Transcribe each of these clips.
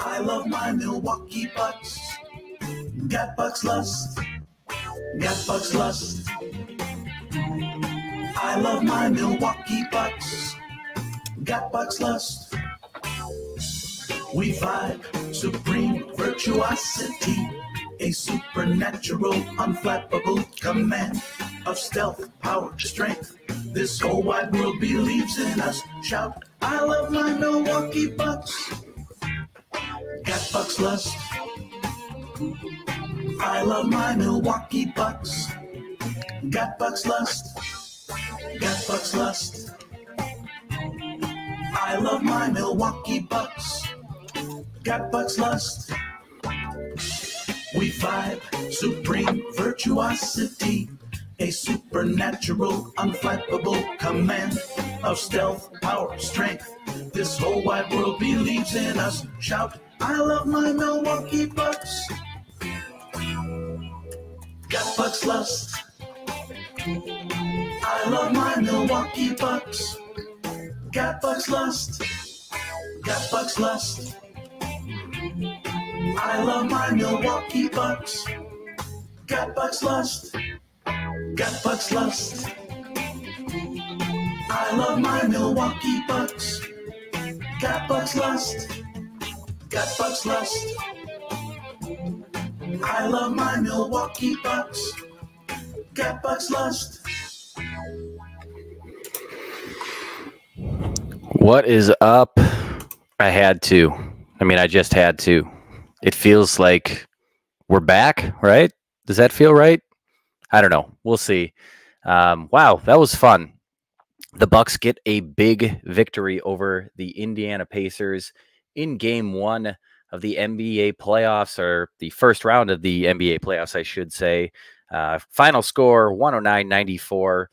I love my Milwaukee Bucks. Got Bucks lust. Got Bucks lust. I love my Milwaukee Bucks. Got Bucks lust. We vibe, supreme virtuosity, a supernatural, unflappable command of stealth, power, strength. This whole wide world believes in us. Shout, I love my Milwaukee Bucks. Got Bucks lust. I love my Milwaukee Bucks. Got Bucks lust. Got Bucks lust. I love my Milwaukee Bucks. Got Bucks lust. We vibe, supreme virtuosity, a supernatural, unflappable command of stealth, power, strength. This whole wide world believes in us. Shout, I love my Milwaukee Bucks. Got Bucks lust. I love my Milwaukee Bucks. Got Bucks lust. Got Bucks lust. I love my Milwaukee Bucks. Got Bucks lust. Got Bucks lust. I love my Milwaukee Bucks. Got Bucks lust. Got Bucks lust. I love my Milwaukee Bucks. Got Bucks lust. What is up? I had to. I just had to. It feels like we're back, right? Does that feel right? I don't know. We'll see. Wow, that was fun. The Bucks get a big victory over the Indiana Pacers in Game 1 of the NBA playoffs, or the first round of the NBA playoffs, I should say. Final score, 109-94.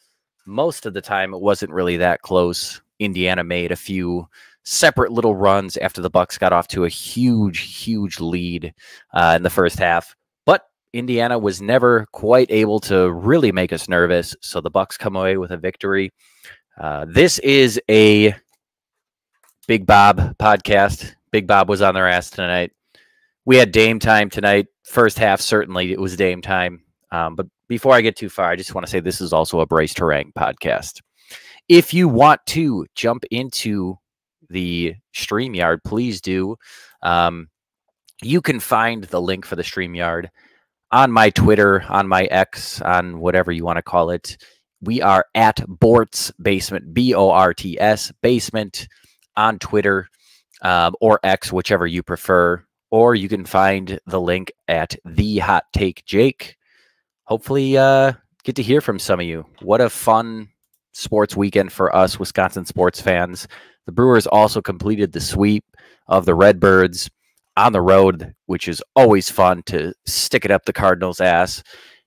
Most of the time, it wasn't really that close. Indiana made a few separate little runs after the Bucks got off to a huge lead in the first half. But Indiana was never quite able to really make us nervous, so the Bucks come away with a victory. This is a Big Bob podcast. Big Bob was on their ass tonight. We had Dame time tonight. First half, certainly, it was Dame time. But before I get too far, I just want to say this is also a Brice Turang podcast. If you want to jump into the StreamYard, please do. You can find the link for the StreamYard on my Twitter, on my X, on whatever you want to call it. We are at Bort's Basement, BORTS Basement, on Twitter or X, whichever you prefer. Or you can find the link at The Hot Take Jake. Hopefully get to hear from some of you. What a fun sports weekend for us Wisconsin sports fans. The Brewers also completed the sweep of the Redbirds on the road, which is always fun to stick it up the Cardinals' ass,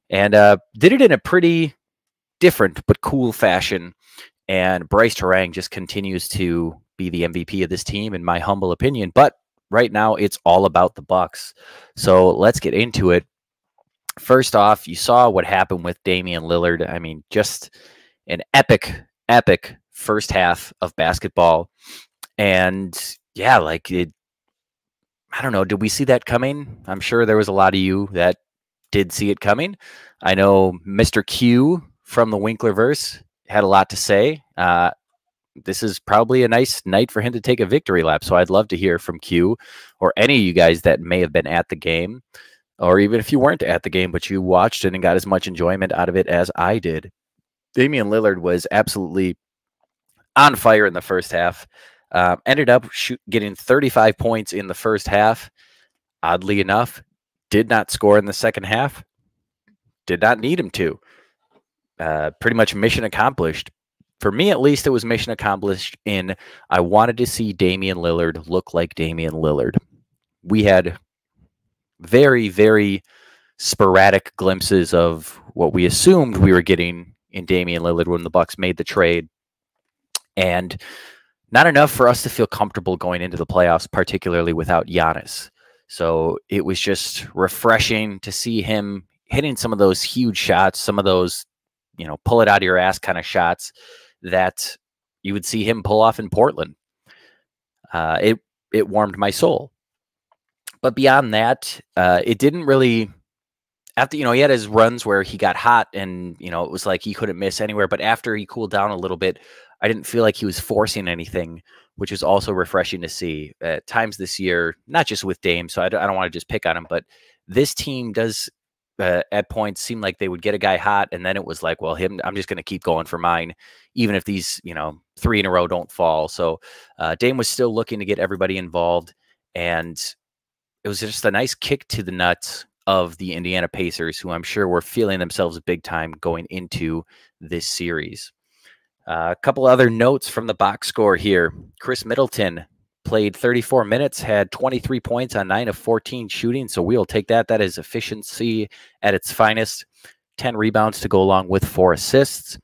and did it in a pretty different but cool fashion. And Brice Turang just continues to be the MVP of this team, in my humble opinion. But right now, it's all about the Bucks. So let's get into it. First off, you saw what happened with Damian Lillard. Just an epic first half of basketball. And yeah, I don't know, did we see that coming? I'm sure there was a lot of you that did see it coming. I know Mr. Q from the Winklerverse had a lot to say. This is probably a nice night for him to take a victory lap. So I'd love to hear from Q or any of you guys that may have been at the game, or even if you weren't at the game, but you watched it and got as much enjoyment out of it as I did. Damian Lillard was absolutely on fire in the first half. Ended up getting 35 points in the first half. Oddly enough, did not score in the second half. Did not need him to. Pretty much mission accomplished. For me, at least, it was mission accomplished in I wanted to see Damian Lillard look like Damian Lillard. We had very sporadic glimpses of what we assumed we were getting in Damian Lillard when the Bucks made the trade. And not enough for us to feel comfortable going into the playoffs, particularly without Giannis. So it was just refreshing to see him hitting some of those huge shots, some of those, pull it out of your ass kind of shots that you would see him pull off in Portland. It warmed my soul. But beyond that, it didn't really. After, he had his runs where he got hot and, it was like he couldn't miss anywhere. But after he cooled down a little bit, I didn't feel like he was forcing anything, which is also refreshing to see at times this year, not just with Dame. So I don't want to just pick on him, but this team does at points seem like they would get a guy hot. And then it was like, well, I'm just going to keep going for mine, even if these, 3 in a row don't fall. So Dame was still looking to get everybody involved. And it was just a nice kick to the nuts of the Indiana Pacers, who I'm sure were feeling themselves big time going into this series. A couple other notes from the box score here. Chris Middleton played 34 minutes, had 23 points on 9 of 14 shooting, so we'll take that. That is efficiency at its finest. 10 rebounds to go along with 4 assists.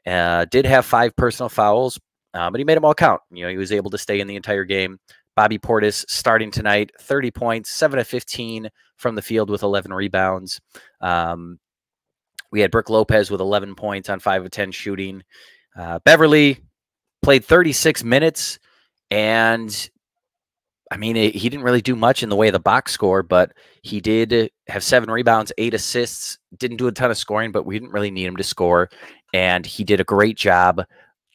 Did have 5 personal fouls, but he made them all count. He was able to stay in the entire game. Bobby Portis starting tonight, 30 points, 7 of 15 from the field with 11 rebounds. We had Brook Lopez with 11 points on 5 of 10 shooting. Beverly played 36 minutes, and I mean, he didn't really do much in the way of the box score, but he did have 7 rebounds, 8 assists. Didn't do a ton of scoring, but we didn't really need him to score, and he did a great job,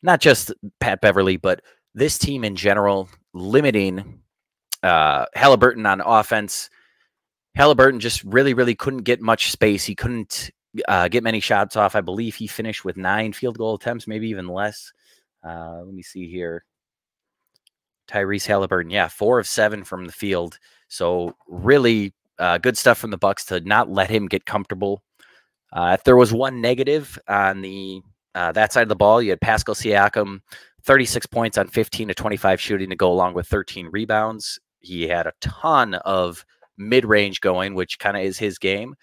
not just Pat Beverly, but this team in general, limiting Halliburton on offense. Halliburton just really, really couldn't get much space. He couldn't get many shots off. I believe he finished with 9 field goal attempts, maybe even less. Let me see here. Tyrese Halliburton, 4 of 7 from the field. So really good stuff from the Bucks to not let him get comfortable. If there was one negative on the that side of the ball, you had Pascal Siakam, 36 points on 15 to 25 shooting to go along with 13 rebounds. He had a ton of mid-range going, which kind of is his game.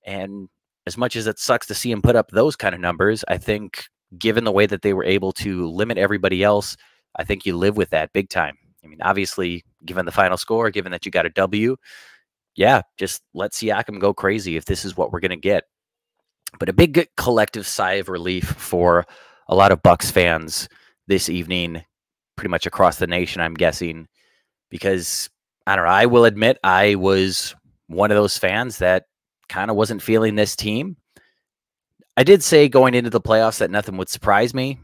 And as much as it sucks to see him put up those kind of numbers, I think given the way that they were able to limit everybody else, I think you live with that big time. I mean, obviously, given the final score, given that you got a W, just let Siakam go crazy if this is what we're going to get. But a big collective sigh of relief for a lot of Bucks fans this evening, pretty much across the nation, I'm guessing, because I don't know, I will admit I was one of those fans that kind of wasn't feeling this team. I did say going into the playoffs that nothing would surprise me,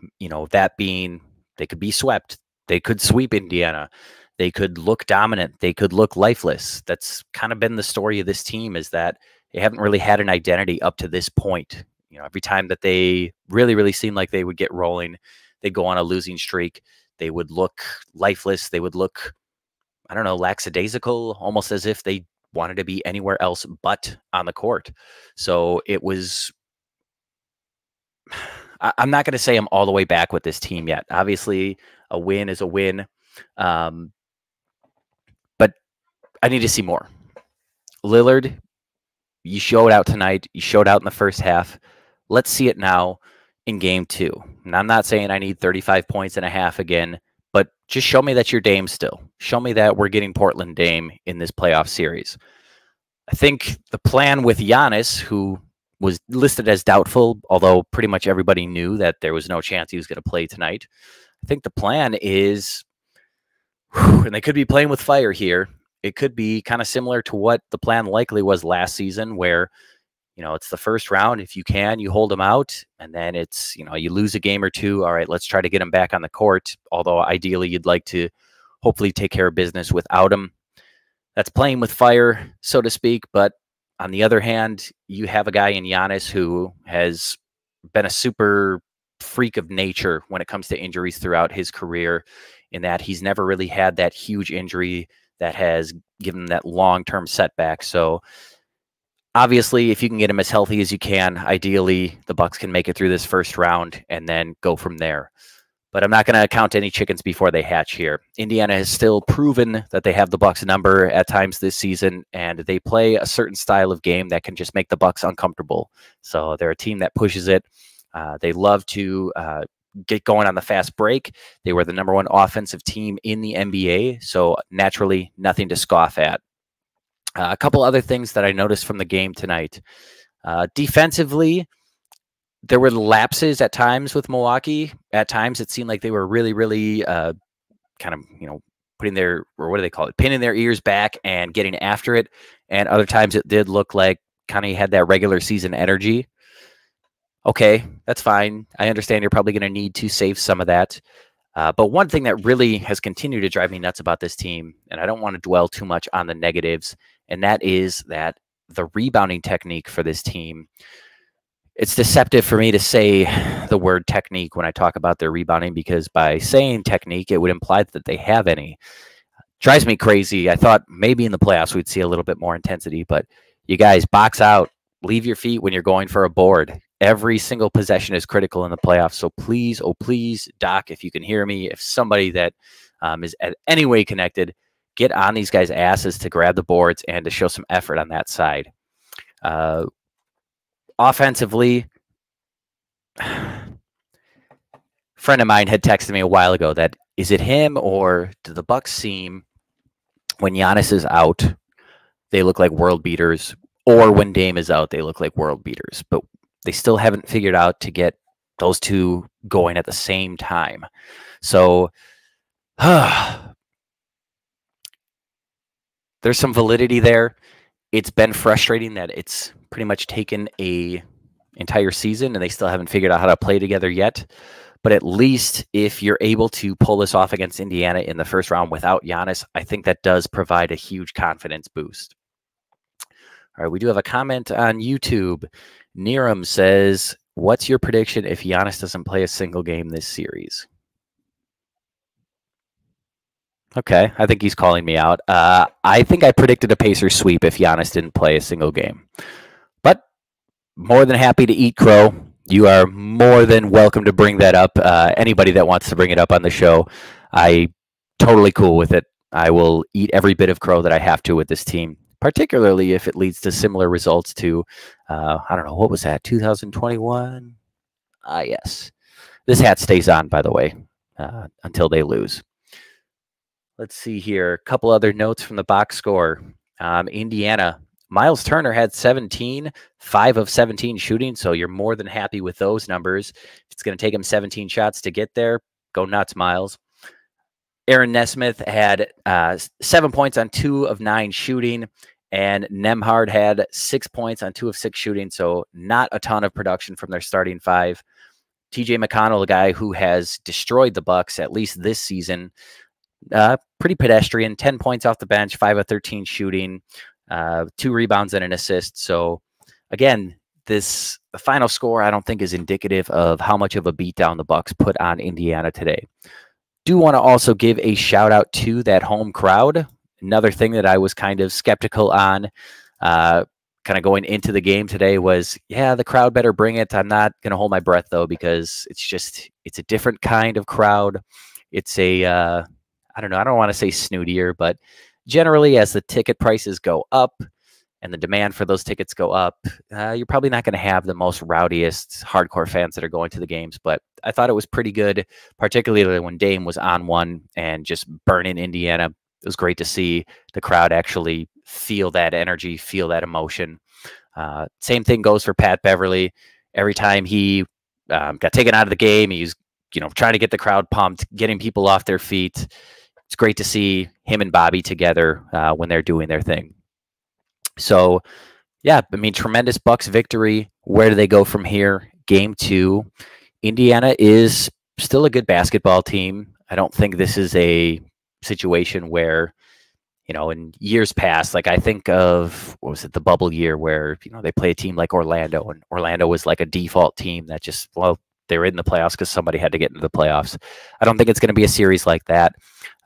that being they could be swept. They could sweep Indiana. They could look dominant. They could look lifeless. That's kind of been the story of this team, is that they haven't really had an identity up to this point. Every time that they really, really seemed like they would get rolling, they go on a losing streak. They would look lifeless. They would look, I don't know, lackadaisical, almost as if they wanted to be anywhere else but on the court. So it was, I'm not going to say I'm all the way back with this team yet. Obviously, a win is a win. But I need to see more. Lillard, you showed out tonight. You showed out in the first half. Let's see it now in game 2. And I'm not saying I need 35 points and a half again, but just show me that you're Dame still. Show me that we're getting Portland Dame in this playoff series. I think the plan with Giannis, who was listed as doubtful, although pretty much everybody knew that there was no chance he was going to play tonight. I think the plan is, and they could be playing with fire here, it could be kind of similar to what the plan likely was last season, where, it's the first round. If you can, you hold them out, and then it's, you lose a game or two. All right, let's try to get them back on the court. Although ideally you'd like to hopefully take care of business without them. That's playing with fire, so to speak. But on the other hand, you have a guy in Giannis who has been a super freak of nature when it comes to injuries throughout his career, in that he's never really had that huge injury that has given him that long-term setback. So obviously, if you can get him as healthy as you can, ideally the Bucks can make it through this first round and then go from there. But I'm not going to count any chickens before they hatch here. Indiana has still proven that they have the Bucks number at times this season, and they play a certain style of game that can just make the Bucks uncomfortable. So they're a team that pushes it. They love to get going on the fast break. They were the #1 offensive team in the NBA, so naturally nothing to scoff at. A couple other things that I noticed from the game tonight. Defensively, there were lapses at times with Milwaukee. At times, it seemed like they were really, really kind of, putting their, or what do they call it, pinning their ears back and getting after it. And other times it did look like kind of had that regular season energy. Okay, that's fine. I understand you're probably going to need to save some of that. But one thing that really has continued to drive me nuts about this team, and I don't want to dwell too much on the negatives, and that is that the rebounding technique for this team, it's deceptive for me to say the word technique when I talk about their rebounding, because by saying technique, it would imply that they have any. Drives me crazy. I thought maybe in the playoffs we'd see a little bit more intensity, but you guys box out, leave your feet when you're going for a board. Every single possession is critical in the playoffs. So please, oh please, Doc, if you can hear me, if somebody that is at any way connected, get on these guys' asses to grab the boards and to show some effort on that side. Offensively, a friend of mine had texted me a while ago that, is it him or do the Bucks seem, when Giannis is out, they look like world beaters, or when Dame is out, they look like world beaters, but they still haven't figured out to get those two going at the same time. So there's some validity there. It's been frustrating that it's pretty much taken a entire season and they still haven't figured out how to play together yet. But at least if you're able to pull this off against Indiana in the first round without Giannis, I think that does provide a huge confidence boost. All right, we do have a comment on YouTube. Niram says, what's your prediction if Giannis doesn't play a single game this series? Okay, I think he's calling me out. I think I predicted a Pacers sweep if Giannis didn't play a single game. But more than happy to eat crow. You are more than welcome to bring that up. Anybody that wants to bring it up on the show, I totally cool with it. I will eat every bit of crow that I have to with this team, particularly if it leads to similar results to, I don't know, what was that, 2021? Yes. This hat stays on, by the way, until they lose. Let's see here. A couple other notes from the box score. Indiana, Miles Turner had 17, 5 of 17 shooting, so you're more than happy with those numbers. If it's going to take him 17 shots to get there, go nuts, Miles. Aaron Nesmith had 7 points on 2 of 9 shooting, and Nembhard had 6 points on 2 of 6 shooting, so not a ton of production from their starting 5. TJ McConnell, a guy who has destroyed the Bucks at least this season, pretty pedestrian, 10 points off the bench, 5 of 13 shooting, 2 rebounds and an assist. So again, the final score I don't think is indicative of how much of a beatdown the Bucks put on Indiana today. Do want to also give a shout out to that home crowd. Another thing that I was kind of skeptical on, kind of going into the game today was, yeah, the crowd better bring it. I'm not going to hold my breath though, because it's a different kind of crowd. It's a, I don't know, I don't want to say snootier, but generally as the ticket prices go up and the demand for those tickets go up, you're probably not going to have the most rowdiest hardcore fans that are going to the games. But I thought it was pretty good, particularly when Dame was on one and just burning Indiana. It was great to see the crowd actually feel that energy, feel that emotion. Same thing goes for Pat Beverly. Every time he got taken out of the game, he's trying to get the crowd pumped, getting people off their feet. It's great to see him and Bobby together when they're doing their thing. So, yeah, I mean, tremendous Bucks victory. Where do they go from here? Game 2. Indiana is still a good basketball team. I don't think this is a situation where, in years past, like I think of, what was it, the bubble year where, they play a team like Orlando, and Orlando was like a default team that just, they were in the playoffs because somebody had to get into the playoffs. I don't think it's going to be a series like that.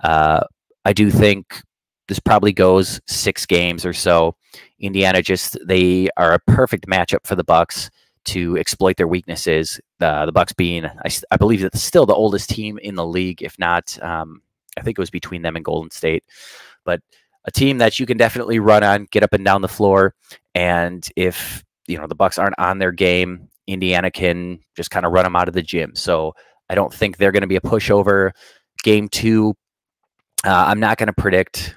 I do think this probably goes 6 games or so. Indiana they are a perfect matchup for the Bucks to exploit their weaknesses. The Bucks being, I believe, that's still the oldest team in the league, if not, I think it was between them and Golden State. But a team that you can definitely run on, get up and down the floor, and if the Bucks aren't on their game, Indiana can just kind of run them out of the gym. So I don't think they're going to be a pushover. Game 2, I'm not going to predict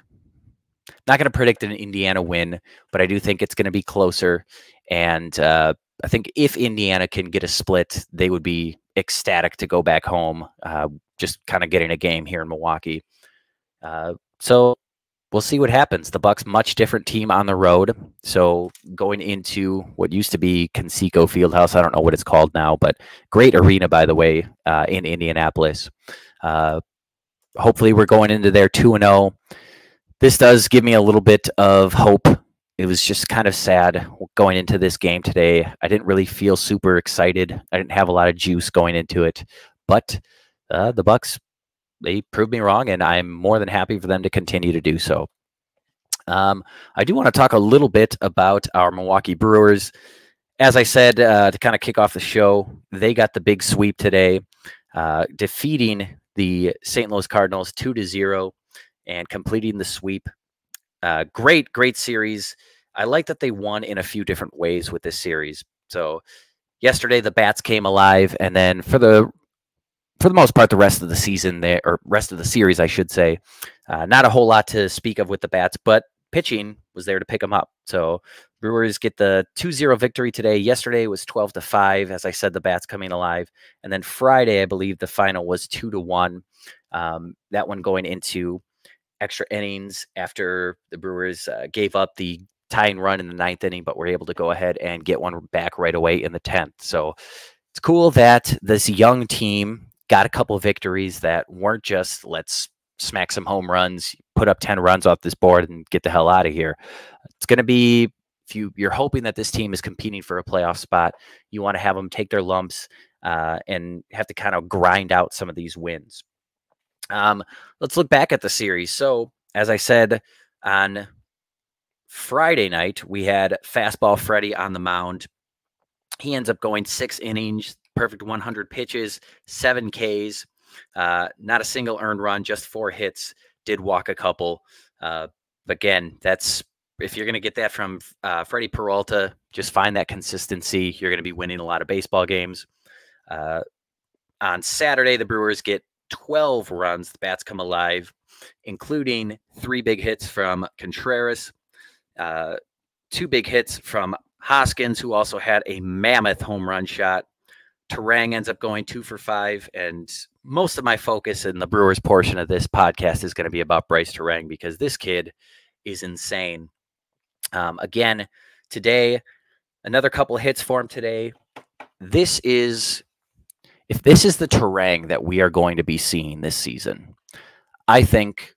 an Indiana win, but I do think it's going to be closer. And I think if Indiana can get a split, they would be ecstatic to go back home, just kind of getting a game here in Milwaukee. So we'll see what happens. The Bucks, much different team on the road. So going into what used to be Conseco Fieldhouse, I don't know what it's called now, but great arena, by the way, in Indianapolis. Hopefully we're going into there 2-0. This does give me a little bit of hope. It was just kind of sad going into this game today. I didn't really feel super excited. I didn't have a lot of juice going into it. But the Bucks, they proved me wrong, and I'm more than happy for them to continue to do so. I do want to talk a little bit about our Milwaukee Brewers. As I said, to kind of kick off the show, they got the big sweep today, defeating the St. Louis Cardinals 2-0 and completing the sweep. Great series. I like that they won in a few different ways with this series. So yesterday the bats came alive, and then for the most part, the rest of the season there, or rest of the series, I should say, not a whole lot to speak of with the bats, but pitching was there to pick them up. So Brewers get the 2-0 victory today. Yesterday was 12-5. As I said, the bats coming alive. And then Friday, I believe the final was 2-1. That one going into extra innings after the Brewers gave up the tying run in the 9th inning, but were able to go ahead and get one back right away in the 10th. So it's cool that this young team got a couple of victories that weren't just let's smack some home runs, put up 10 runs off this board and get the hell out of here. It's going to be, if you're hoping that this team is competing for a playoff spot, you want to have them take their lumps and have to kind of grind out some of these wins. Let's look back at the series. So as I said, on Friday night, we had Fastball Freddy on the mound. He ends up going 6 innings, perfect 100 pitches, 7 Ks, not a single earned run, just 4 hits, did walk a couple. Again, that's, if you're going to get that from Freddy Peralta, just find that consistency. You're going to be winning a lot of baseball games. On Saturday, the Brewers get 12 runs. The bats come alive, including 3 big hits from Contreras, 2 big hits from Hoskins, who also had a mammoth home run shot. Turang ends up going 2 for 5, and most of my focus in the Brewers portion of this podcast is going to be about Brice Turang because this kid is insane. Again, today, another couple of hits for him today. If this is the Turang that we are going to be seeing this season, I think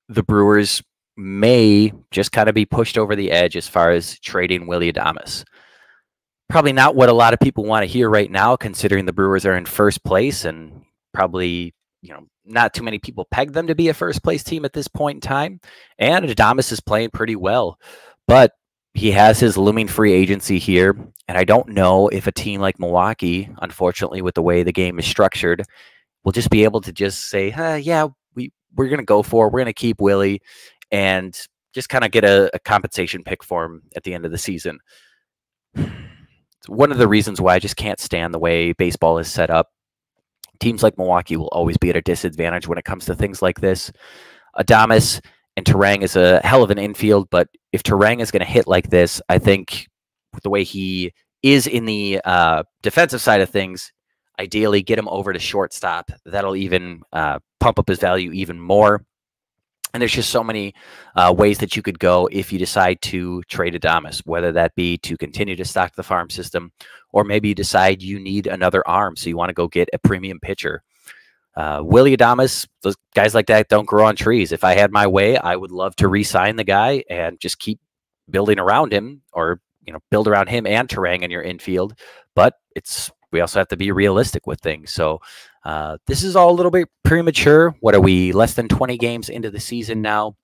the Brewers may just kind of be pushed over the edge as far as trading Willy Adames. Probably not what a lot of people want to hear right now, considering the Brewers are in first place, and probably, not too many people peg them to be a first place team at this point in time. And Adames is playing pretty well, but he has his looming free agency here. And I don't know if a team like Milwaukee, unfortunately, with the way the game is structured, will just be able to just say, yeah, we're going to go for it. We're going to keep Willie and just kind of get a compensation pick for him at the end of the season. It's one of the reasons why I just can't stand the way baseball is set up. Teams like Milwaukee will always be at a disadvantage when it comes to things like this. Adames and Turang is a hell of an infield, but if Turang is going to hit like this, I think with the way he is in the defensive side of things, ideally get him over to shortstop. That'll even pump up his value even more. And there's just so many ways that you could go if you decide to trade Adames, whether that be to continue to stock the farm system, or maybe you decide you need another arm, so you want to go get a premium pitcher. Willy Adames, those guys like that don't grow on trees. If I had my way, I would love to re-sign the guy and just keep building around him, or build around him and Turang in your infield. But we also have to be realistic with things. So this is all a little bit premature. What are we, less than 20 games into the season now,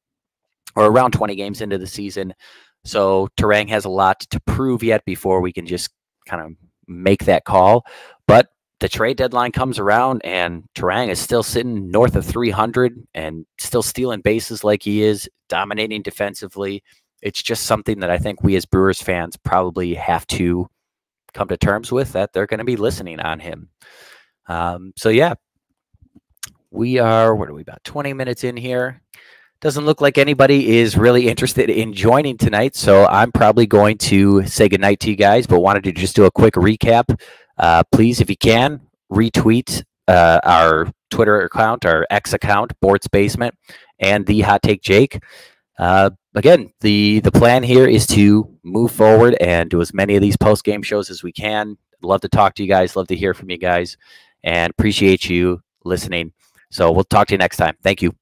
or around 20 games into the season? So Turang has a lot to prove yet before we can just kind of make that call. But the trade deadline comes around, and Turang is still sitting north of 300 and still stealing bases like he is, dominating defensively. It's just something that I think we as Brewers fans probably have to come to terms with, that they're going to be listening on him. So yeah, we are, what are we, about 20 minutes in here? Doesn't look like anybody is really interested in joining tonight, so I'm probably going to say goodnight to you guys, but wanted to just do a quick recap. Please, if you can, retweet our Twitter account, our X account, Bort's Basement, and the Hot Take Jake. Again, the plan here is to move forward and do as many of these post-game shows as we can. Love to talk to you guys. Love to hear from you guys, and appreciate you listening. So we'll talk to you next time. Thank you.